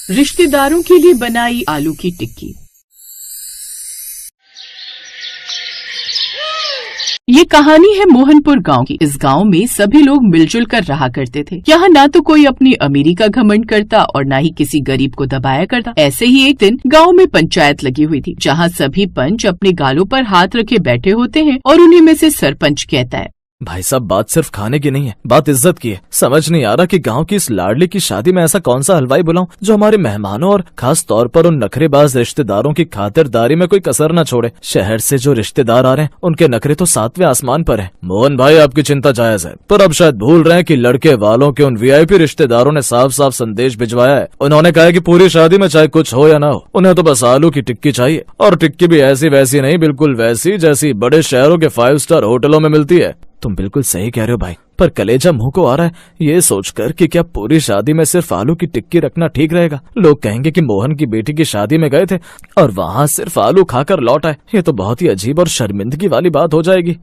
रिश्तेदारों के लिए बनाई आलू की टिक्की। ये कहानी है मोहनपुर गांव की। इस गांव में सभी लोग मिलजुल कर रहा करते थे। यहाँ ना तो कोई अपनी अमीरी का घमंड करता और ना ही किसी गरीब को दबाया करता। ऐसे ही एक दिन गांव में पंचायत लगी हुई थी, जहाँ सभी पंच अपने गालों पर हाथ रखे बैठे होते हैं और उन्हीं में से सरपंच कहता है, भाई साहब, बात सिर्फ खाने की नहीं है, बात इज्जत की है। समझ नहीं आ रहा कि गांव की इस लाडली की शादी में ऐसा कौन सा हलवाई बुलाऊं जो हमारे मेहमानों और खास तौर पर उन नखरेबाज रिश्तेदारों की खातिरदारी में कोई कसर न छोड़े। शहर से जो रिश्तेदार आ रहे हैं उनके नखरे तो 7वें आसमान पर है। मोहन भाई, आपकी चिंता जायज है, पर अब शायद भूल रहे हैं कि लड़के वालों के उन वीआईपी रिश्तेदारों ने साफ साफ संदेश भिजवाया है। उन्होंने कहा है कि पूरी शादी में चाहे कुछ हो या ना हो, उन्हें तो बस आलू की टिक्की चाहिए, और टिक्की भी ऐसी वैसी नहीं, बिल्कुल वैसी जैसी बड़े शहरों के 5 स्टार होटलों में मिलती है। तुम बिल्कुल सही कह रहे हो भाई, पर कलेजा मुंह को आ रहा है ये सोचकर कि क्या पूरी शादी में सिर्फ आलू की टिक्की रखना ठीक रहेगा। लोग कहेंगे कि मोहन की बेटी की शादी में गए थे और वहाँ सिर्फ आलू खाकर लौट आए। ये तो बहुत ही अजीब और शर्मिंदगी वाली बात हो जाएगी।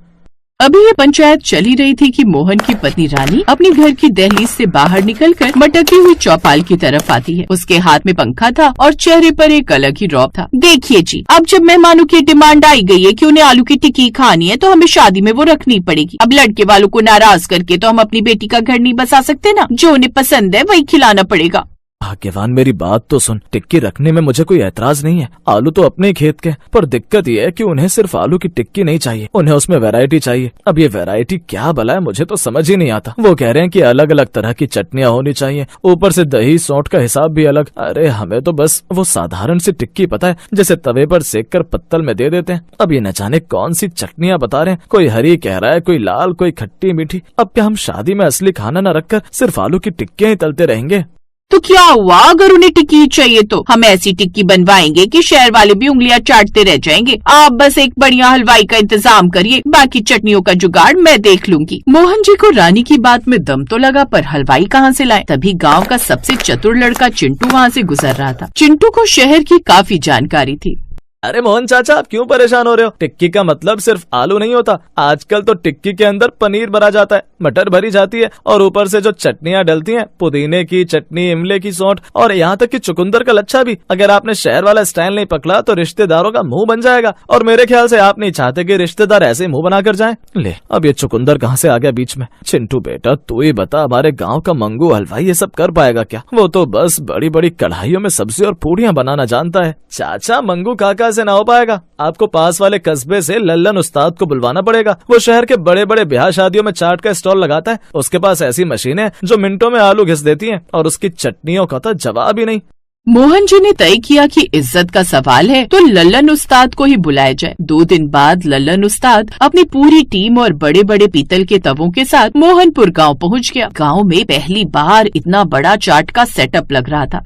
अभी ये पंचायत चली रही थी कि मोहन की पत्नी रानी अपने घर की दहलीज से बाहर निकलकर मटकी हुई चौपाल की तरफ आती है। उसके हाथ में पंखा था और चेहरे पर एक अलग ही रौब था। देखिए जी, अब जब मेहमानों की डिमांड आई गई है कि उन्हें आलू की टिक्की खानी है तो हमें शादी में वो रखनी पड़ेगी। अब लड़के वालों को नाराज करके तो हम अपनी बेटी का घर नहीं बसा सकते ना। जो उन्हें पसंद है वही खिलाना पड़ेगा। भाग्यवान, मेरी बात तो सुन। टिक्की रखने में मुझे कोई ऐतराज नहीं है, आलू तो अपने ही खेत के, पर दिक्कत ये है कि उन्हें सिर्फ आलू की टिक्की नहीं चाहिए, उन्हें उसमें वैरायटी चाहिए। अब ये वैरायटी क्या भला है, मुझे तो समझ ही नहीं आता। वो कह रहे हैं कि अलग अलग तरह की चटनियाँ होनी चाहिए, ऊपर से दही सौंठ का हिसाब भी अलग। अरे हमें तो बस वो साधारण सी टिक्की पता है, जैसे तवे पर सेक कर पत्तल में दे देते हैं। अब ये न जाने कौन सी चटनियाँ बता रहे हैं, कोई हरी कह रहा है, कोई लाल, कोई खट्टी मीठी। अब क्या हम शादी में असली खाना न रखकर सिर्फ आलू की टिक्कियाँ ही तलते रहेंगे? तो क्या हुआ, अगर उन्हें टिक्की चाहिए तो हम ऐसी टिक्की बनवाएंगे कि शहर वाले भी उंगलियां चाटते रह जाएंगे। आप बस एक बढ़िया हलवाई का इंतजाम करिए, बाकी चटनियों का जुगाड़ मैं देख लूंगी। मोहन जी को रानी की बात में दम तो लगा, पर हलवाई कहाँ से लाए। तभी गांव का सबसे चतुर लड़का चिंटू वहाँ से गुजर रहा था। चिंटू को शहर की काफी जानकारी थी। अरे मोहन चाचा, आप क्यों परेशान हो रहे हो? टिक्की का मतलब सिर्फ आलू नहीं होता। आजकल तो टिक्की के अंदर पनीर भरा जाता है, मटर भरी जाती है, और ऊपर से जो चटनियाँ डलती हैं, पुदीने की चटनी, इमली की सौंठ, और यहाँ तक कि चुकंदर का लच्छा भी। अगर आपने शहर वाला स्टाइल नहीं पकड़ा तो रिश्तेदारों का मुंह बन जाएगा, और मेरे ख्याल से आप नहीं चाहते कि रिश्तेदार ऐसे मुंह बना कर जाए। ले, अब ये चुकंदर कहाँ से आ गया बीच में? चिंटू बेटा, तू ही बता, हमारे गाँव का मंगू हलवाई ये सब कर पाएगा क्या? वो तो बस बड़ी बड़ी कढ़ाइयों में सब्जी और पूड़ियाँ बनाना जानता है। चाचा, मंगू काका से ना हो पाएगा। आपको पास वाले कस्बे से लल्लन उस्ताद को बुलवाना पड़ेगा। वो शहर के बड़े बड़े ब्याह शादियों में चाट का स्टॉल लगाता है। उसके पास ऐसी मशीनें जो मिनटों में आलू घिस देती हैं, और उसकी चटनियों का तो जवाब ही नहीं। मोहन जी ने तय किया कि इज्जत का सवाल है तो लल्लन उस्ताद को ही बुलाया जाए। 2 दिन बाद लल्लन उस्ताद अपनी पूरी टीम और बड़े बड़े पीतल के तवों के साथ मोहनपुर गांव पहुंच गया। गांव में पहली बार इतना बड़ा चाट का सेटअप लग रहा था।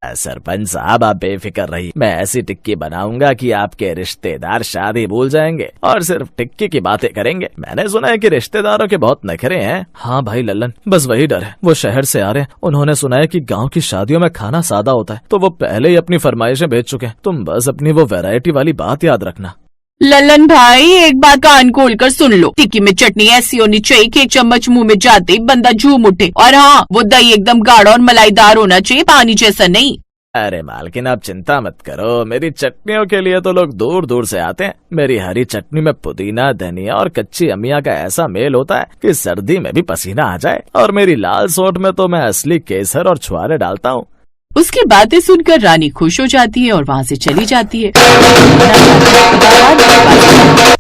सरपंच साहब, आप बेफिक्र रहिए, मैं ऐसी टिक्की बनाऊंगा कि आपके रिश्तेदार शादी भूल जाएंगे और सिर्फ टिक्की की बातें करेंगे। मैंने सुना है कि रिश्तेदारों के बहुत नखरे हैं। हाँ भाई लल्लन, बस वही डर है। वो शहर से आ रहे हैं, उन्होंने सुना है कि गांव की शादियों में खाना सादा होता है, तो वो पहले ही अपनी फरमाइशें भेज चुके हैं। तुम बस अपनी वो वैरायटी वाली बात याद रखना। लल्लन भाई, एक बात कान खोल कर सुन लो। टिक्की में चटनी ऐसी होनी चाहिए कि 1 चम्मच मुंह में जाते ही बंदा झूम उठे, और हाँ, वो दही एकदम गाढ़ा और मलाईदार होना चाहिए, पानी जैसा नहीं। अरे मालकिन, आप चिंता मत करो, मेरी चटनियों के लिए तो लोग दूर दूर से आते हैं। मेरी हरी चटनी में पुदीना, धनिया और कच्ची अमिया का ऐसा मेल होता है कि सर्दी में भी पसीना आ जाए, और मेरी लाल सौंठ में तो मैं असली केसर और छुआरे डालता हूँ। उसकी बातें सुनकर रानी खुश हो जाती है और वहाँ से चली जाती है।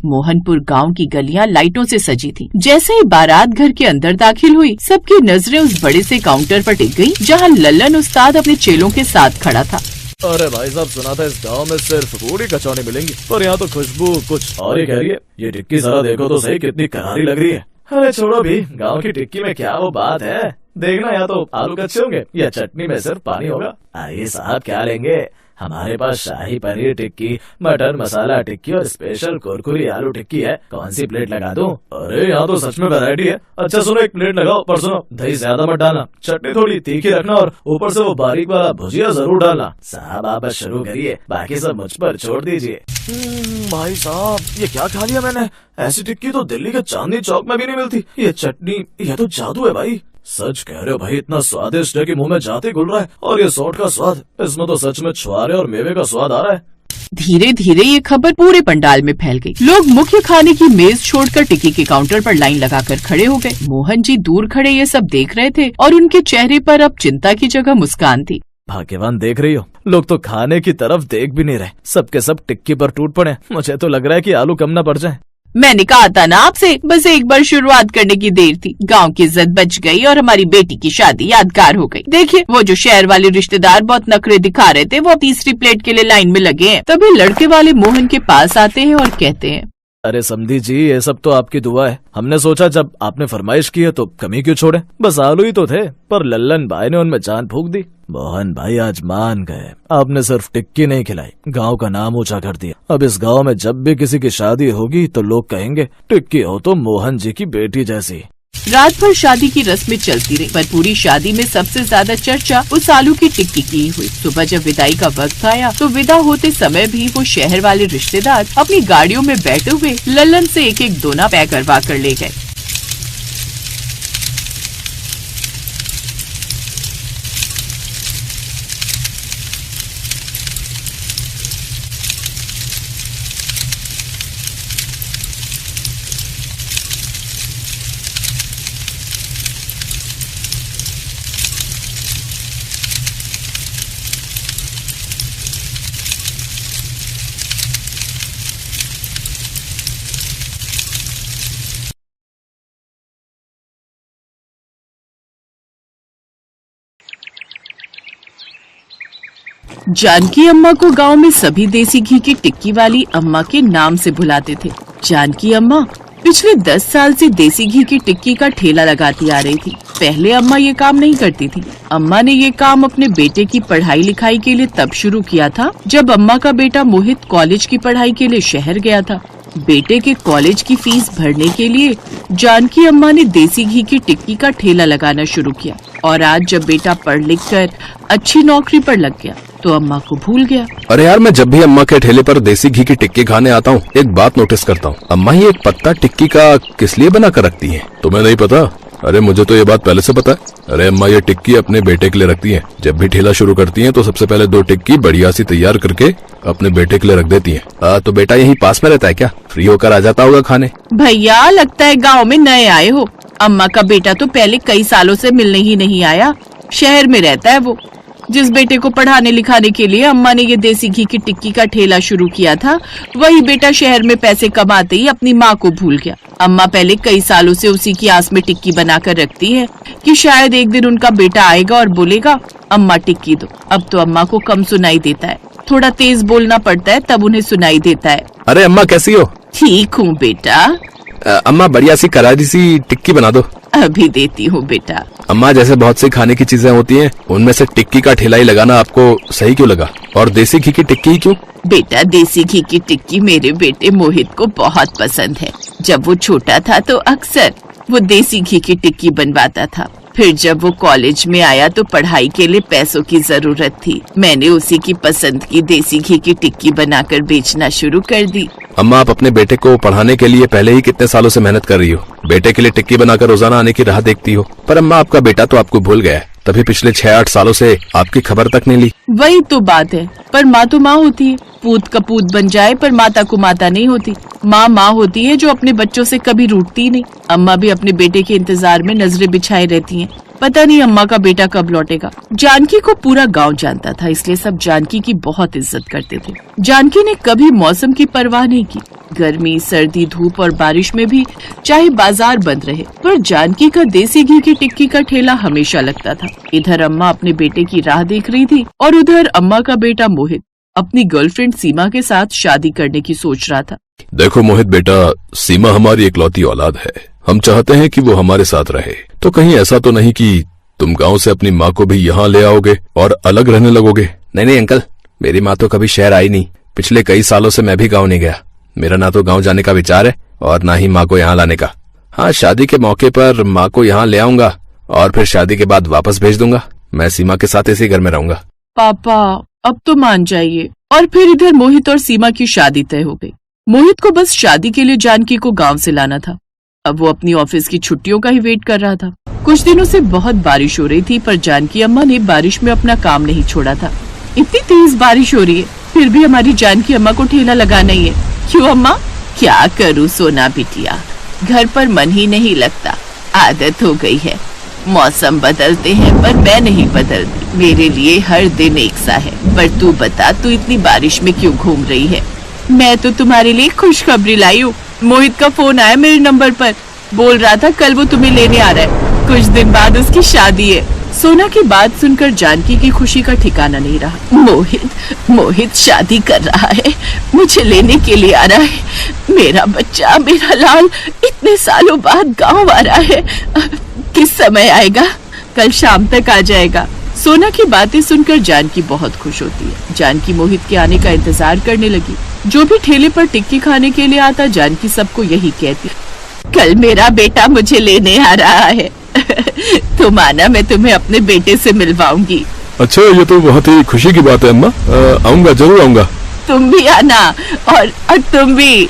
मोहनपुर गांव की गलियां लाइटों से सजी थी। जैसे ही बारात घर के अंदर दाखिल हुई, सबकी नजरें उस बड़े से काउंटर पर टिक गई, जहां लल्लन उस्ताद अपने चेलों के साथ खड़ा था। अरे भाई साहब, सुना था इस गांव में सिर्फ पूरी कचौनी मिलेंगी, पर यहाँ तो खुशबू कुछ और ही कह रही है। ये टिक्की जरा देखो तो सही, कितनी करारी लग रही है। अरे छोड़ो भी, गांव की टिक्की में क्या वो बात है। देखना, या तो आलू कच्चे होंगे या चटनी में सिर्फ पानी होगा। आइए साहब, क्या लेंगे? हमारे पास शाही पनीर टिक्की, मटर मसाला टिक्की और स्पेशल कुरकुरी आलू टिक्की है। कौन सी प्लेट लगा दूं? अरे यहाँ तो सच में वैरायटी है। अच्छा सुनो, एक प्लेट लगाओ, पर सुनो, दही ज्यादा मत डालना, चटनी थोड़ी तीखी रखना, और ऊपर से वो बारीक वाला भुजिया जरूर डालना। साहब आप बस शुरू करिए, बाकी सब मुझ पर छोड़ दीजिए। भाई साहब, ये क्या खा लिया मैंने? ऐसी टिक्की तो दिल्ली के चांदनी चौक में भी नहीं मिलती। ये चटनी, ये तो जादू है भाई। सच कह रहे हो भाई, इतना स्वादिष्ट है कि मुंह में जाते ही घुल रहा है। और ये सोट का स्वाद, इसमें तो सच में छुआरे और मेवे का स्वाद आ रहा है। धीरे धीरे ये खबर पूरे पंडाल में फैल गई। लोग मुख्य खाने की मेज छोड़कर टिक्की के काउंटर पर लाइन लगाकर खड़े हो गए। मोहन जी दूर खड़े ये सब देख रहे थे और उनके चेहरे पर अब चिंता की जगह मुस्कान थी। भाग्यवान देख रही हो, लोग तो खाने की तरफ देख भी नहीं रहे, सबके सब टिक्की पर टूट पड़े। मुझे तो लग रहा है कि आलू कम न पड़ जाए। मैंने कहा था ना आपसे, बस एक बार शुरुआत करने की देर थी। गांव की इज्जत बच गई और हमारी बेटी की शादी यादगार हो गई। देखिए, वो जो शहर वाले रिश्तेदार बहुत नखरे दिखा रहे थे, वो तीसरी प्लेट के लिए लाइन में लगे हैं। तभी लड़के वाले मोहन के पास आते हैं और कहते हैं, अरे समधी जी, ये सब तो आपकी दुआ है। हमने सोचा जब आपने फरमाइश की है तो कमी क्यों छोड़े, बस आलू ही तो थे, पर लल्लन भाई ने उनमें जान फूंक दी। मोहन भाई आज मान गए, आपने सिर्फ टिक्की नहीं खिलाई, गांव का नाम ऊंचा कर दिया। अब इस गांव में जब भी किसी की शादी होगी तो लोग कहेंगे टिक्की हो तो मोहन जी की बेटी जैसी। रात भर शादी की रस्में चलती रही, पर पूरी शादी में सबसे ज्यादा चर्चा उस आलू की टिक्की की ही हुई। सुबह जब विदाई का वक्त आया तो विदा होते समय भी वो शहर वाले रिश्तेदार अपनी गाड़ियों में बैठे हुए लल्लन से एक एक दोना पैक करवा कर ले गए। जानकी अम्मा को गांव में सभी देसी घी की टिक्की वाली अम्मा के नाम से बुलाते थे। जानकी अम्मा पिछले 10 साल से देसी घी की टिक्की का ठेला लगाती आ रही थी। पहले अम्मा ये काम नहीं करती थी। अम्मा ने ये काम अपने बेटे की पढ़ाई लिखाई के लिए तब शुरू किया था जब अम्मा का बेटा मोहित कॉलेज की पढ़ाई के लिए शहर गया था। बेटे के कॉलेज की फीस भरने के लिए जानकी अम्मा ने देसी घी की टिक्की का ठेला लगाना शुरू किया। और आज जब बेटा पढ़ लिख कर अच्छी नौकरी पर लग गया तो अम्मा को भूल गया। अरे यार, मैं जब भी अम्मा के ठेले पर देसी घी की टिक्की खाने आता हूँ, एक बात नोटिस करता हूँ। अम्मा ये एक पत्ता टिक्की का किस लिए बना कर रखती है? तुम्हें नहीं पता? अरे मुझे तो ये बात पहले से पता है। अरे अम्मा ये टिक्की अपने बेटे के लिए रखती है। जब भी ठेला शुरू करती है तो सबसे पहले 2 टिक्की बढ़िया सी तैयार करके अपने बेटे के लिए रख देती है। तो बेटा यहीं पास में रहता है क्या? फ्री होकर आ जाता होगा खाने। भैया लगता है गाँव में नए आए हो। अम्मा का बेटा तो पहले कई सालों से मिलने ही नहीं आया, शहर में रहता है वो। जिस बेटे को पढ़ाने लिखाने के लिए अम्मा ने ये देसी घी की टिक्की का ठेला शुरू किया था, वही बेटा शहर में पैसे कमाते ही अपनी माँ को भूल गया। अम्मा पहले कई सालों से उसी की आस में टिक्की बनाकर रखती है कि शायद एक दिन उनका बेटा आएगा और बोलेगा अम्मा टिक्की दो। अब तो अम्मा को कम सुनाई देता है, थोड़ा तेज बोलना पड़ता है तब उन्हें सुनाई देता है। अरे अम्मा कैसी हो? ठीक हूँ बेटा। अम्मा बढ़िया सी करारी सी टिक्की बना दो। अभी देती हूँ बेटा। अम्मा जैसे बहुत सी खाने की चीजें होती हैं, उनमें से टिक्की का ठेला ही लगाना आपको सही क्यों लगा? और देसी घी की टिक्की ही क्यों? बेटा देसी घी की टिक्की मेरे बेटे मोहित को बहुत पसंद है। जब वो छोटा था तो अक्सर वो देसी घी की टिक्की बनवाता था। फिर जब वो कॉलेज में आया तो पढ़ाई के लिए पैसों की जरूरत थी। मैंने उसी की पसंद की देसी घी की टिक्की बनाकर बेचना शुरू कर दी। अम्मा आप अपने बेटे को पढ़ाने के लिए पहले ही कितने सालों से मेहनत कर रही हो। बेटे के लिए टिक्की बनाकर रोजाना आने की राह देखती हो। पर अम्मा आपका बेटा तो आपको भूल गया है, तभी पिछले 6-8 सालों से आपकी खबर तक नहीं ली। वही तो बात है, पर माँ तो माँ होती है। पूत का पूत बन जाए पर माता को माता नहीं होती। माँ माँ होती है जो अपने बच्चों से कभी रूठती नहीं। अम्मा भी अपने बेटे के इंतजार में नजरें बिछाए रहती हैं। पता नहीं अम्मा का बेटा कब लौटेगा। जानकी को पूरा गांव जानता था, इसलिए सब जानकी की बहुत इज्जत करते थे। जानकी ने कभी मौसम की परवाह नहीं की। गर्मी, सर्दी, धूप और बारिश में भी चाहे बाजार बंद रहे, पर जानकी का देसी घी की टिक्की का ठेला हमेशा लगता था। इधर अम्मा अपने बेटे की राह देख रही थी और उधर अम्मा का बेटा मोहित अपनी गर्लफ्रेंड सीमा के साथ शादी करने की सोच रहा था। देखो मोहित बेटा, सीमा हमारी इकलौती औलाद है। हम चाहते हैं कि वो हमारे साथ रहे। तो कहीं ऐसा तो नहीं कि तुम गांव से अपनी माँ को भी यहाँ ले आओगे और अलग रहने लगोगे? नहीं अंकल, मेरी माँ तो कभी शहर आई नहीं। पिछले कई सालों से मैं भी गाँव नहीं गया। मेरा ना तो गाँव जाने का विचार है और ना ही माँ को यहाँ लाने का। हाँ, शादी के मौके पर माँ को यहाँ ले आऊंगा और फिर शादी के बाद वापस भेज दूंगा। मैं सीमा के साथ इसी घर में रहूंगा। पापा अब तो मान जाइए। और फिर इधर मोहित और सीमा की शादी तय हो गई। मोहित को बस शादी के लिए जानकी को गांव से लाना था। अब वो अपनी ऑफिस की छुट्टियों का ही वेट कर रहा था। कुछ दिनों से बहुत बारिश हो रही थी, पर जानकी अम्मा ने बारिश में अपना काम नहीं छोड़ा था। इतनी तेज बारिश हो रही है, फिर भी हमारी जानकी अम्मा को ठेला लगाना ही है। क्यों अम्मा? क्या करूँ सोना बिटिया, घर पर मन ही नहीं लगता, आदत हो गई है। मौसम बदलते हैं पर मैं नहीं बदलती, मेरे लिए हर दिन एक सा है। पर तू बता, तू इतनी बारिश में क्यों घूम रही है? मैं तो तुम्हारे लिए खुशखबरी लाई हूँ। मोहित का फोन आया मेरे नंबर पर, बोल रहा था कल वो तुम्हें लेने आ रहा है, कुछ दिन बाद उसकी शादी है। सोना की बात सुनकर जानकी की खुशी का ठिकाना नहीं रहा। मोहित शादी कर रहा है, मुझे लेने के लिए आ रहा है। मेरा बच्चा, मेरा लाल इतने सालों बाद गांव आ रहा है, किस समय आएगा? कल शाम तक आ जाएगा। सोना की बातें सुनकर जानकी बहुत खुश होती है। जानकी मोहित के आने का इंतजार करने लगी। जो भी ठेले पर टिक्की खाने के लिए आता, जानकी सबको यही कहती, कल मेरा बेटा मुझे लेने आ रहा है। तुम आना, मैं तुम्हें अपने बेटे से मिलवाऊंगी। अच्छा, ये तो बहुत ही खुशी की बात है अम्मा। आऊंगा, जरूर आऊंगा। तुम भी आना, और तुम भी।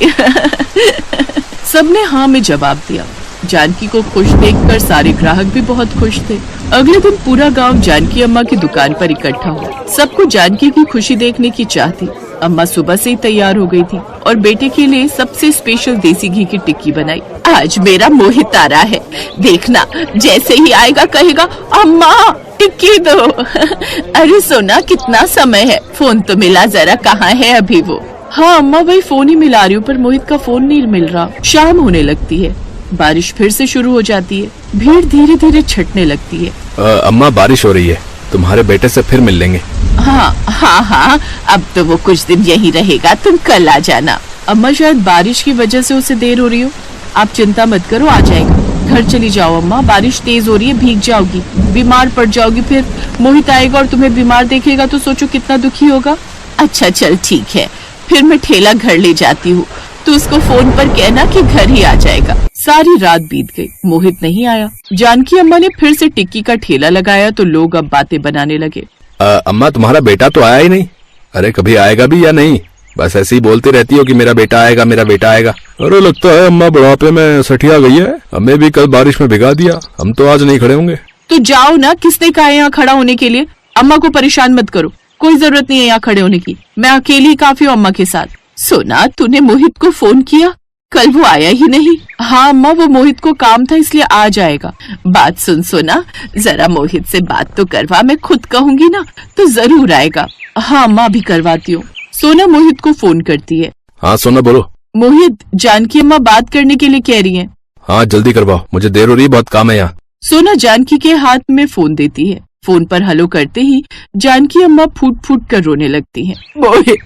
सबने हाँ में जवाब दिया। जानकी को खुश देखकर सारे ग्राहक भी बहुत खुश थे। अगले दिन पूरा गांव जानकी अम्मा की दुकान पर इकट्ठा हुआ। सबको जानकी की खुशी देखने की चाह थी। अम्मा सुबह से ही तैयार हो गई थी और बेटे के लिए सबसे स्पेशल देसी घी की टिक्की बनाई। आज मेरा मोहित आ रहा है, देखना जैसे ही आएगा कहेगा अम्मा टिक्की दो। अरे सोना, कितना समय है, फोन तो मिला जरा, कहाँ है अभी वो? हाँ अम्मा, वही फोन ही मिला रही हूँ, पर मोहित का फोन नहीं मिल रहा। शाम होने लगती है, बारिश फिर से शुरू हो जाती है, भीड़ धीरे धीरे छटने लगती है। अम्मा, बारिश हो रही है, तुम्हारे बेटे से फिर मिल लेंगे। हाँ, अब तो वो कुछ दिन यहीं रहेगा, तुम कल आ जाना। अम्मा, शायद बारिश की वजह से उसे देर हो रही हो, आप चिंता मत करो, आ जाएगा। घर चली जाओ अम्मा, बारिश तेज हो रही है, भीग जाओगी, बीमार पड़ जाओगी, फिर मोहित आएगा और तुम्हें बीमार देखेगा तो सोचो कितना दुखी होगा। अच्छा चल ठीक है, फिर मैं ठेला घर ले जाती हूँ, तो उसको फोन पर कहना कि घर ही आ जाएगा। सारी रात बीत गई, मोहित नहीं आया। जानकी अम्मा ने फिर से टिक्की का ठेला लगाया तो लोग अब बातें बनाने लगे। अम्मा, तुम्हारा बेटा तो आया ही नहीं। अरे कभी आएगा भी या नहीं? बस ऐसे ही बोलती रहती हो कि मेरा बेटा आएगा, मेरा बेटा आएगा। अरे लगता है अम्मा बुढ़ापे में सठिया गई है, हमें भी कल बारिश में भिगा दिया, हम तो आज नहीं खड़े होंगे। तो जाओ ना, किसने कहा यहाँ खड़ा होने के लिए? अम्मा को परेशान मत करो, कोई जरूरत नहीं है यहाँ खड़े होने की, मैं अकेली काफी हूँ अम्मा के साथ। सोना, तूने मोहित को फोन किया? कल वो आया ही नहीं। हाँ अम्मा, वो मोहित को काम था इसलिए आ जाएगा। बात सुन सोना, जरा मोहित से बात तो करवा, मैं खुद कहूंगी ना तो जरूर आएगा। हाँ अम्मा, अभी करवाती हूँ। सोना मोहित को फोन करती है। हाँ सोना, बोलो। मोहित, जानकी अम्मा बात करने के लिए कह रही है। हाँ जल्दी करवाओ, मुझे देर हो रही है, बहुत काम है यहाँ। सोना जानकी के हाथ में फोन देती है। फोन पर हेलो करते ही जानकी अम्मा फूट फूट कर रोने लगती हैं। मोहित,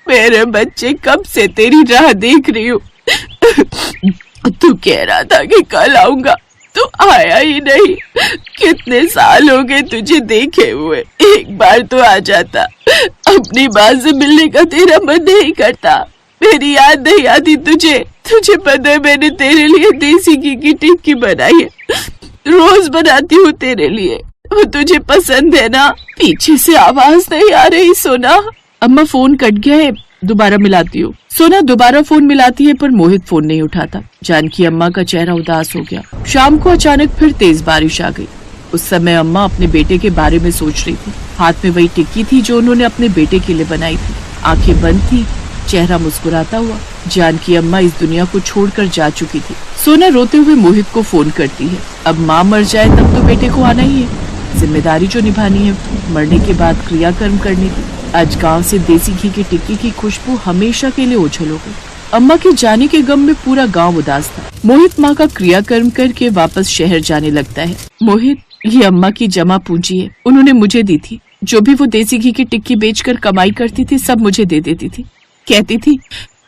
मेरे बच्चे, कब से तेरी राह देख रही हूँ। तू कह रहा था कि कल आऊंगा, तू आया ही नहीं। कितने साल हो गए तुझे देखे हुए, एक बार तो आ जाता। अपनी माँ से मिलने का तेरा मन नहीं करता, मेरी याद नहीं आती तुझे? तुझे पता है मैंने तेरे लिए देसी घी की टिक्की बनाई है, रोज बनाती हूँ तेरे लिए, वो तुझे पसंद है ना? पीछे से आवाज नहीं आ रही सोना? अम्मा फोन कट गया है, दोबारा मिलाती हूँ। सोना दोबारा फोन मिलाती है पर मोहित फोन नहीं उठाता। जानकी अम्मा का चेहरा उदास हो गया। शाम को अचानक फिर तेज बारिश आ गई। उस समय अम्मा अपने बेटे के बारे में सोच रही थी। हाथ में वही टिक्की थी जो उन्होंने अपने बेटे के लिए बनाई थी। आंखें बंद थी, चेहरा मुस्कुराता हुआ। जानकी अम्मा इस दुनिया को छोड़कर जा चुकी थी। सोना रोते हुए मोहित को फोन करती है। अब माँ मर जाए तब तो बेटे को आना ही है, जिम्मेदारी जो निभानी है, मरने के बाद क्रियाकर्म करने की। आज गांव से देसी घी की टिक्की की खुशबू हमेशा के लिए ओझल हो गई। अम्मा के जाने के गम में पूरा गांव उदास था। मोहित माँ का क्रियाकर्म करके वापस शहर जाने लगता है। मोहित, ये अम्मा की जमा पूंजी है, उन्होंने मुझे दी थी। जो भी वो देसी घी की टिक्की बेचकर कमाई करती थी सब मुझे दे देती थी। कहती थी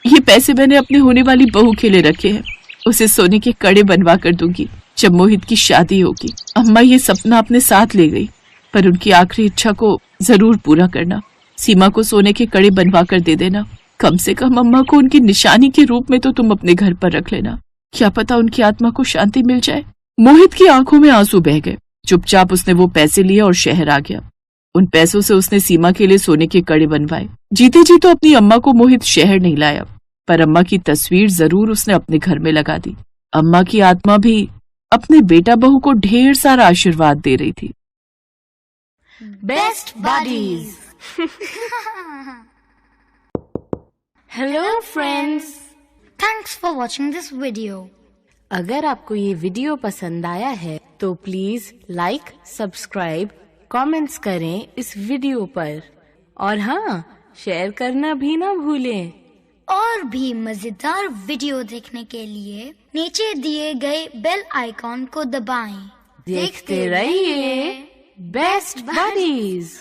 ये पैसे मैंने अपने होने वाली बहू के लिए रखे हैं, उसे सोने के कड़े बनवा कर दूंगी जब मोहित की शादी होगी। अम्मा ये सपना अपने साथ ले गई, पर उनकी आखिरी इच्छा को जरूर पूरा करना। सीमा को सोने के कड़े बनवा कर दे देना। कम से कम अम्मा को उनकी निशानी के रूप में तो तुम अपने घर पर रख लेना, क्या पता उनकी आत्मा को शांति मिल जाए। मोहित की आंखों में आंसू बह गए। चुपचाप उसने वो पैसे लिए और शहर आ गया। उन पैसों से उसने सीमा के लिए सोने के कड़े बनवाए। जीते जी तो अपनी अम्मा को मोहित शहर नहीं लाया, पर अम्मा की तस्वीर जरूर उसने अपने घर में लगा दी। अम्मा की आत्मा भी अपने बेटा बहू को ढेर सारा आशीर्वाद दे रही थी। Best buddies. Hello friends, Thanks for watching this video. अगर आपको ये वीडियो पसंद आया है तो प्लीज लाइक, सब्सक्राइब, कमेंट्स करें इस वीडियो पर और हाँ, शेयर करना भी ना भूलें। और भी मजेदार वीडियो देखने के लिए नीचे दिए गए बेल आइकॉन को दबाएं। देखते रहिए बेस्ट बडीज।